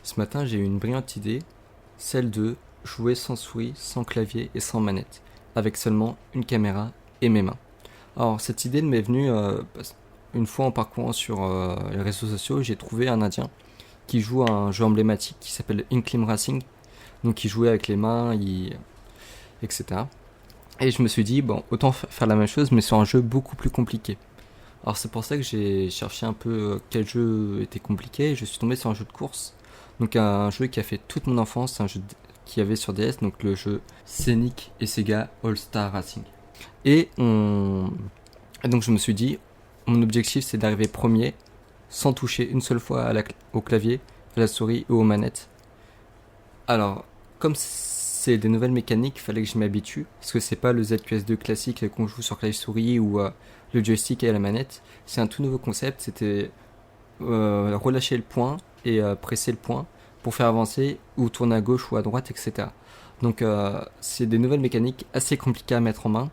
Ce matin, j'ai eu une brillante idée, celle de jouer sans souris, sans clavier et sans manette, avec seulement une caméra et mes mains. Alors, cette idée m'est venue une fois en parcourant sur les réseaux sociaux, j'ai trouvé un Indien qui joue à un jeu emblématique qui s'appelle Inklim Racing, donc il jouait avec les mains, etc. Et je me suis dit, bon, autant faire la même chose, mais sur un jeu beaucoup plus compliqué. Alors c'est pour ça que j'ai cherché un peu quel jeu était compliqué, et je suis tombé sur un jeu de course. Donc un jeu qui a fait toute mon enfance, un jeu qu'il y avait sur DS, donc le jeu Scenic et Sega All Star Racing. Et, et donc je me suis dit, mon objectif c'est d'arriver premier, sans toucher une seule fois au clavier, à la souris ou aux manettes. Alors, comme c'est des nouvelles mécaniques, il fallait que je m'habitue, parce que c'est pas le ZQS2 classique qu'on joue sur clavier souris ou le joystick et la manette. C'est un tout nouveau concept, c'était relâcher le point et presser le point pour faire avancer ou tourner à gauche ou à droite, etc. Donc c'est des nouvelles mécaniques assez compliquées à mettre en main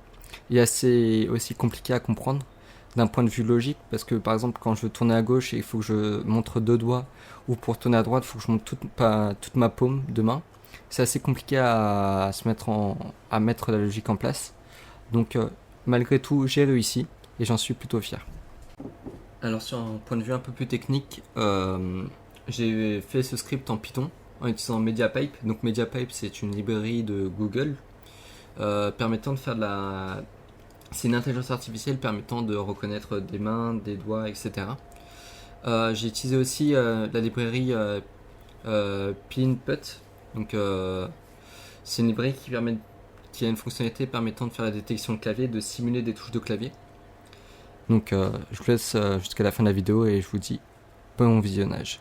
et assez aussi compliquées à comprendre d'un point de vue logique, parce que par exemple quand je veux tourner à gauche il faut que je montre deux doigts, ou pour tourner à droite il faut que je montre toute ma paume de main. C'est assez compliqué à mettre la logique en place. Donc malgré tout j'ai réussi et j'en suis plutôt fier. Alors sur un point de vue un peu plus technique, j'ai fait ce script en Python en utilisant MediaPipe. Donc MediaPipe c'est une librairie de Google permettant de faire de la... C'est une intelligence artificielle permettant de reconnaître des mains, des doigts, etc. J'ai utilisé aussi la librairie Pinput. Donc c'est une librairie qui a une fonctionnalité permettant de faire la détection de clavier, de simuler des touches de clavier. Donc je vous laisse jusqu'à la fin de la vidéo et je vous dis bon visionnage.